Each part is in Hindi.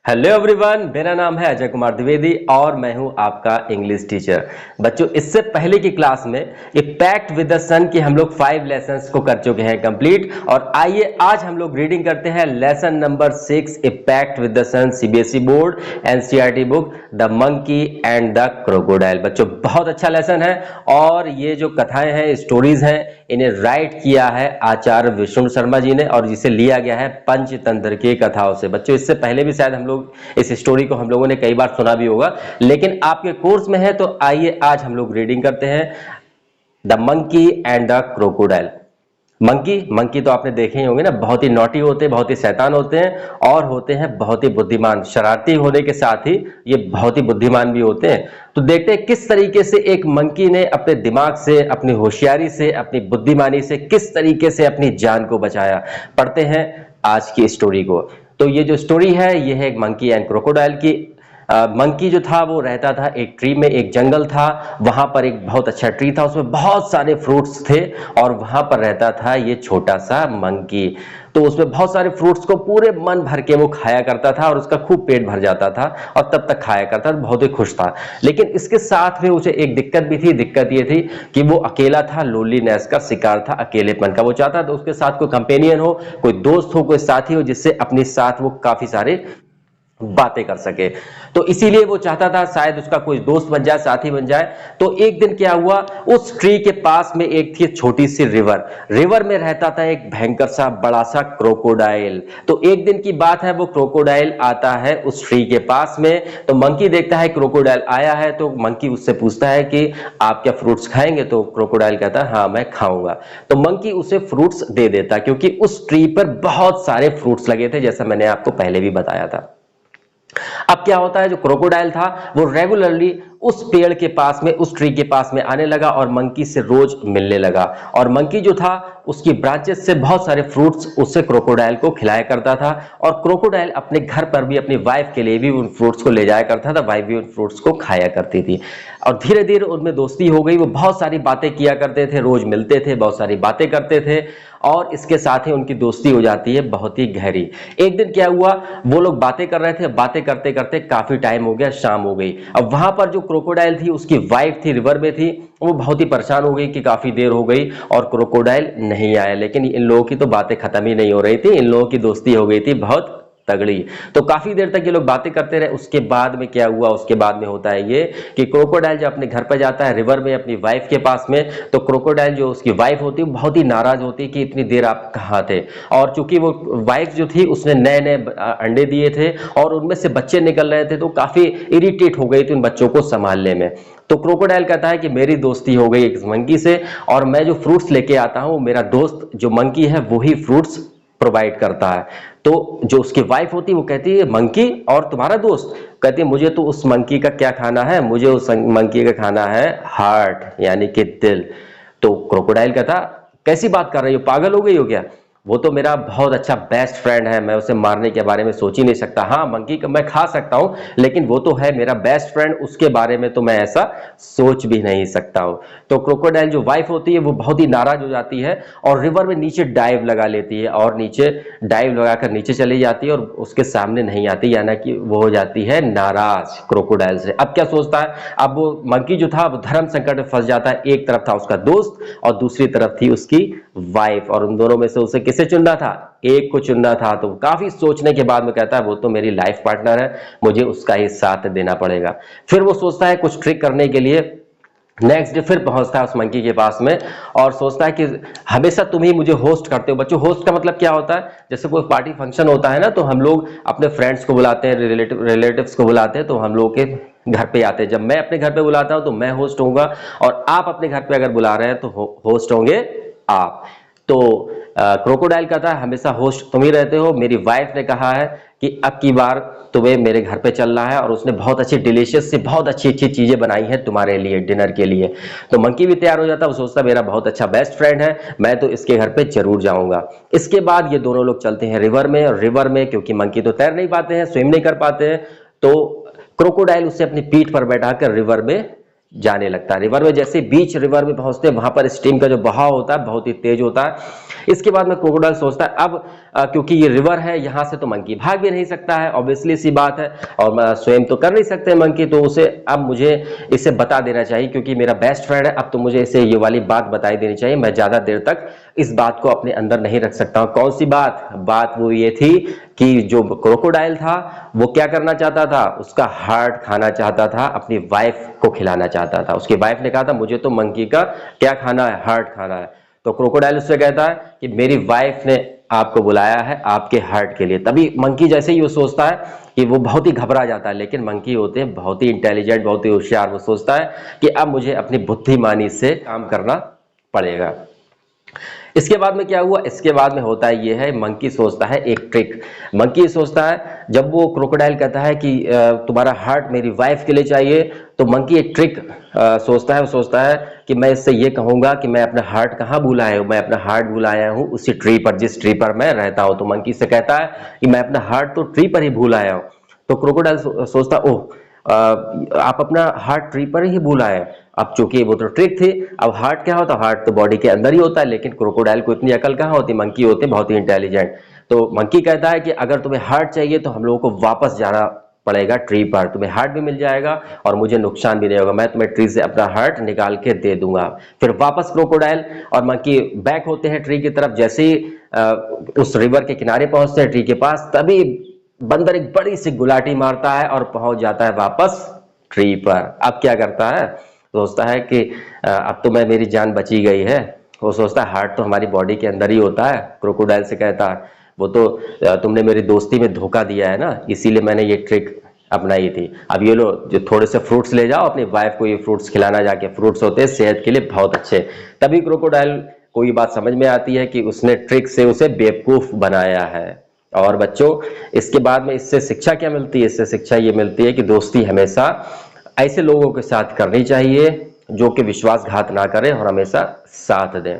हेलो एवरीवन, मेरा नाम है अजय कुमार द्विवेदी और मैं हूं आपका इंग्लिश टीचर। बच्चों, इससे पहले की क्लास में ए पैक्ट विद द सन के हम लोग 5 लेसन्स को कर चुके हैं कंप्लीट। और आइए आज हम लोग रीडिंग करते हैं lesson number 6 a pact with the sun, CBSE board NCERT book, the monkey and the crocodile. बच्चों, बहुत अच्छा लेसन है और ये जो कथाएं हैं, स्टोरीज हैं, इन्हें राइट किया है आचार्य विष्णु शर्मा जी ने और जिसे लिया गया है पंचतंत्र की कथाओं से। बच्चों, इससे पहले भी शायद हम लोग इस स्टोरी को हम लोगों ने कई बार सुना भी होगा, लेकिन आपके कोर्स में है तो आइए आज हम लोग रीडिंग करते हैं the monkey and the crocodile. Monkey तो आपने देखे ही होंगे ना, बहुत ही नॉटी होते हैं, बहुत ही शैतान होते हैं और होते हैं बहुत ही बुद्धिमान। शरारती होने के साथ ही ये बहुत ही बुद्धिमान भी होते हैं। तो देखते हैं किस तरीके से एक मंकी ने अपने दिमाग से, अपनी होशियारी से, अपनी बुद्धिमानी से किस तरीके से अपनी जान को बचाया। पढ़ते हैं आज की स्टोरी को। तो ये जो स्टोरी है ये है एक मंकी एंड क्रोकोडाइल की। मंकी जो था वो रहता था एक ट्री में, एक जंगल था, वहां पर एक बहुत अच्छा ट्री था, उसमें बहुत सारे फ्रूट्स थे और वहां पर रहता था ये छोटा सा मंकी। तो उसमें बहुत सारे फ्रूट्स को पूरे मन भर के वो खाया करता था और उसका खूब पेट भर जाता था और तब तक खाया करता था, बहुत ही खुश था। लेकिन इसके साथ में उसे एक दिक्कत भी थी। दिक्कत ये थी कि वो अकेला था, लोनलीनेस का शिकार था, अकेलेपन का। वो चाहता था उसके साथ कोई कंपेनियन हो, कोई दोस्त हो, कोई साथी हो जिससे अपने साथ वो काफी सारे बातें कर सके। तो इसीलिए वो चाहता था शायद उसका कोई दोस्त बन जाए, साथी बन जाए। तो एक दिन क्या हुआ, उस ट्री के पास में एक थी छोटी सी रिवर में रहता था एक भयंकर सा बड़ा सा क्रोकोडाइल। तो एक दिन की बात है, वो क्रोकोडाइल आता है उस ट्री के पास में। तो मंकी देखता है क्रोकोडाइल आया है, तो मंकी उससे पूछता है कि आप क्या फ्रूट्स खाएंगे? तो क्रोकोडाइल कहता है हाँ मैं खाऊंगा। तो मंकी उसे फ्रूट्स दे देता क्योंकि उस ट्री पर बहुत सारे फ्रूट्स लगे थे, जैसा मैंने आपको पहले भी बताया था। अब क्या होता है, जो क्रोकोडाइल था वो रेगुलरली उस पेड़ के पास में, उस ट्री के पास में आने लगा और मंकी से रोज मिलने लगा। और मंकी जो था उसकी ब्रांचेस से बहुत सारे फ्रूट्स उससे क्रोकोडाइल को खिलाया करता था और क्रोकोडाइल अपने घर पर भी अपनी वाइफ के लिए भी उन फ्रूट्स को ले जाया करता था, वाइफ भी उन फ्रूट्स को खाया करती थी। और धीरे धीरे उनमें दोस्ती हो गई, वो बहुत सारी बातें किया करते थे, रोज मिलते थे, बहुत सारी बातें करते थे और इसके साथ ही उनकी दोस्ती हो जाती है बहुत ही गहरी। एक दिन क्या हुआ, वो लोग बातें कर रहे थे, बातें करते करते काफी टाइम हो गया, शाम हो गई। अब वहां पर जो क्रोकोडाइल थी, उसकी वाइफ थी, रिवर में थी, वो बहुत ही परेशान हो गई कि काफी देर हो गई और क्रोकोडाइल नहीं आया। लेकिन इन लोगों की तो बातें खत्म ही नहीं हो रही थी, इन लोगों की दोस्ती हो गई थी बहुत तगड़ी। तो काफी देर तक ये लोग बातें करते रहे। उसके बाद में क्या हुआ, उसके बाद में होता है ये कि क्रोकोडाइल जब अपने घर पर जाता है रिवर में अपनी वाइफ के पास में, तो क्रोकोडाइल जो उसकी वाइफ होती है बहुत ही नाराज होती है कि इतनी देर आप कहाँ थे। और चूंकि वो वाइफ जो थी उसने नए नए अंडे दिए थे और उनमें से बच्चे निकल रहे थे, तो काफी इरिटेट हो गई थी उन बच्चों को संभालने में। तो क्रोकोडाइल कहता है कि मेरी दोस्ती हो गई एक मंकी से और मैं जो फ्रूट्स लेके आता हूं, मेरा दोस्त जो मंकी है वही फ्रूट्स प्रोवाइड करता है। तो जो उसकी वाइफ होती है वो कहती है मंकी और तुम्हारा दोस्त? कहती है मुझे तो उस मंकी का क्या खाना है, मुझे उस मंकी का खाना है हार्ट, यानी कि दिल। तो क्रोकोडाइल कहता कैसी बात कर रही हो, पागल हो गई हो क्या? वो तो मेरा बहुत अच्छा बेस्ट फ्रेंड है, मैं उसे मारने के बारे में सोच ही नहीं सकता। हाँ, मंकी को मैं खा सकता हूं लेकिन वो तो है मेरा बेस्ट फ्रेंड, उसके बारे में तो मैं ऐसा सोच भी नहीं सकता हूं। तो क्रोकोडाइल जो वाइफ होती है वो बहुत ही नाराज हो जाती है और रिवर में नीचे डाइव लगा लेती है और नीचे डाइव लगाकर नीचे चली जाती है और उसके सामने नहीं आती, यानी कि वो हो जाती है नाराज क्रोकोडाइल से। अब क्या सोचता है, अब वो मंकी जो था वो धर्म संकट में फंस जाता है। एक तरफ था उसका दोस्त और दूसरी तरफ थी उसकी वाइफ और उन दोनों में से उसे किसे चुनना था? एक को चुनना था। तो काफी सोचने के बाद में कहता है वो तो मेरी लाइफ पार्टनर है, मुझे उसका ही साथ देना पड़ेगा। फिर वो सोचता है कुछ ट्रिक करने के लिए। नेक्स्ट डे फिर पहुंचता है उस मंकी के पास में और सोचता है कि हमेशा तुम ही मुझे होस्ट करते हो। बच्चों, होस्ट का मतलब क्या होता है, जैसे कोई पार्टी फंक्शन होता है ना, तो हम लोग अपने फ्रेंड्स को बुलाते हैं, रिलेटिव्स को बुलाते हैं, तो हम लोग के घर पे आते हैं। जब मैं अपने घर पे बुलाता हूं तो मैं होस्ट होऊंगा और आप अपने घर पे अगर बुला रहे हैं तो होस्ट होंगे आप। तो क्रोकोडाइल कहता है हमेशा होस्ट तुम ही रहते हो, मेरी वाइफ ने कहा है कि अब की बार तुम्हें मेरे घर पे चलना है और उसने बहुत अच्छी डिलीशियस से बहुत अच्छी अच्छी चीजें बनाई हैं तुम्हारे लिए डिनर के लिए। तो मंकी भी तैयार हो जाता है, वो सोचता मेरा बहुत अच्छा बेस्ट फ्रेंड है, मैं तो इसके घर पे जरूर जाऊंगा। इसके बाद ये दोनों लोग चलते हैं रिवर में और रिवर में क्योंकि मंकी तो तैर नहीं पाते हैं, स्विम नहीं कर पाते हैं, तो क्रोकोडाइल उसे अपनी पीठ पर बैठाकर रिवर में जाने लगता है। रिवर में जैसे बीच रिवर में पहुंचते हैं वहां पर स्ट्रीम का जो बहाव होता है बहुत ही तेज होता है। इसके बाद में क्रोकोडाइल सोचता है अब क्योंकि ये रिवर है, यहाँ से तो मंकी भाग भी नहीं सकता है, ऑब्वियसली सी बात है, और मैं स्वयं तो कर नहीं सकते मंकी, तो उसे अब मुझे इसे बता देना चाहिए क्योंकि मेरा बेस्ट फ्रेंड है, अब तो मुझे इसे ये वाली बात बताई देनी चाहिए। मैं ज्यादा देर तक इस बात को अपने अंदर नहीं रख सकता हूँ। कौन सी बात? बात वो ये थी कि जो क्रोकोडाइल था वो क्या करना चाहता था, उसका हार्ट खाना चाहता था, अपनी वाइफ को खिलाना चाहता था। उसकी वाइफ ने कहा था मुझे तो मंकी का क्या खाना है, हार्ट खाना है। तो क्रोकोडाइल उससे कहता है कि मेरी वाइफ ने आपको बुलाया है आपके हार्ट के लिए। तभी मंकी जैसे ही वो सोचता है कि वो बहुत ही घबरा जाता है, लेकिन मंकी होते हैं बहुत ही इंटेलिजेंट, बहुत ही होशियार। वो सोचता है कि अब मुझे अपनी बुद्धिमानी से काम करना पड़ेगा। इसके बाद में क्या हुआ? इसके बाद में होता है ये है, मंकी सोचता है एक ट्रिक। मंकी सोचता है जब वो क्रोकोडाइल कहता है कि तुम्हारा हार्ट मेरी वाइफ के लिए चाहिए, तो मंकी एक ट्रिक सोचता है। वो सोचता है कि मैं इससे ये कहूंगा कि मैं अपना हार्ट कहाँ भूला हूँ, मैं अपना हार्ट भूलाया हूँ उसी ट्री पर जिस ट्री पर मैं रहता हूँ। तो मंकी से कहता है कि मैं अपना हार्ट तो ट्री पर ही भूल आया हूँ। तो क्रोकोडाइल सोचता ओह आप अपना हार्ट ट्री पर ही भूल आए। अब चूंकि वो तो ट्रिक थी, अब हार्ट क्या होता है, हार्ट तो बॉडी के अंदर ही होता है, लेकिन क्रोकोडाइल को इतनी अकल कहाँ होती, मंकी होते बहुत ही इंटेलिजेंट। तो मंकी कहता है कि अगर तुम्हें हार्ट चाहिए तो हम लोगों को वापस जाना पड़ेगा ट्री पर, तुम्हें हार्ट भी मिल जाएगा और मुझे नुकसान भी नहीं होगा, मैं तुम्हें ट्री से अपना हार्ट निकाल के दे दूंगा। फिर वापस क्रोकोडाइल और मंकी बैक होते हैं ट्री की तरफ। जैसे ही उस रिवर के किनारे पहुंचते हैं ट्री के पास, तभी बंदर एक बड़ी सी गुलाटी मारता है और पहुंच जाता है वापस ट्री पर। अब क्या करता है, सोचता है कि अब तो मेरी जान बची गई है। वो सोचता है हार्ट तो हमारी बॉडी के अंदर ही होता है। क्रोकोडाइल से कहता है वो तो तुमने मेरी दोस्ती में धोखा दिया है ना, इसीलिए मैंने ये ट्रिक अपनाई थी। अब ये लो जो थोड़े से फ्रूट्स ले जाओ, अपनी वाइफ को ये फ्रूट्स खिलाना जाके, फ्रूट्स होते हैं सेहत के लिए बहुत अच्छे। तभी क्रोकोडाइल को ये बात समझ में आती है कि उसने ट्रिक से उसे बेवकूफ बनाया है। और बच्चों इसके बाद में इससे शिक्षा क्या मिलती है? इससे शिक्षा ये मिलती है कि दोस्ती हमेशा ऐसे लोगों के साथ करनी चाहिए जो कि विश्वासघात ना करें और हमेशा साथ दें।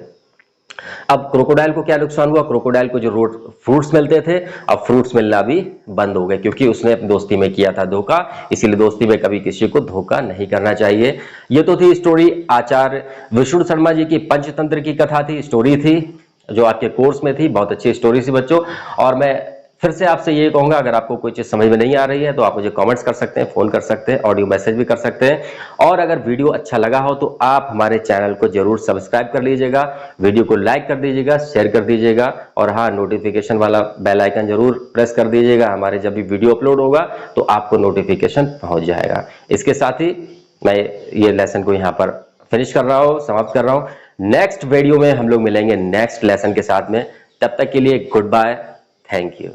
अब क्रोकोडाइल को क्या नुकसान हुआ? क्रोकोडाइल को जो रोड फ्रूट्स मिलते थे अब फ्रूट्स मिलना भी बंद हो गए, क्योंकि उसने अपनी दोस्ती में किया था धोखा। इसीलिए दोस्ती में कभी किसी को धोखा नहीं करना चाहिए। ये तो थी स्टोरी आचार्य विष्णु शर्मा जी की पंचतंत्र की कथा थी, स्टोरी थी जो आपके कोर्स में थी। बहुत अच्छी स्टोरी थी बच्चों। और मैं फिर से आपसे ये कहूंगा, अगर आपको कोई चीज समझ में नहीं आ रही है तो आप मुझे कमेंट्स कर सकते हैं, फोन कर सकते हैं, ऑडियो मैसेज भी कर सकते हैं। और अगर वीडियो अच्छा लगा हो तो आप हमारे चैनल को जरूर सब्सक्राइब कर लीजिएगा, वीडियो को लाइक कर दीजिएगा, शेयर कर दीजिएगा, और हाँ नोटिफिकेशन वाला बेल आइकन जरूर प्रेस कर दीजिएगा। हमारे जब भी वीडियो अपलोड होगा तो आपको नोटिफिकेशन पहुंच जाएगा। इसके साथ ही मैं ये लेसन को यहाँ पर फिनिश कर रहा हूँ, समाप्त कर रहा हूँ। नेक्स्ट वीडियो में हम लोग मिलेंगे नेक्स्ट लेसन के साथ में। तब तक के लिए गुड बाय, थैंक यू।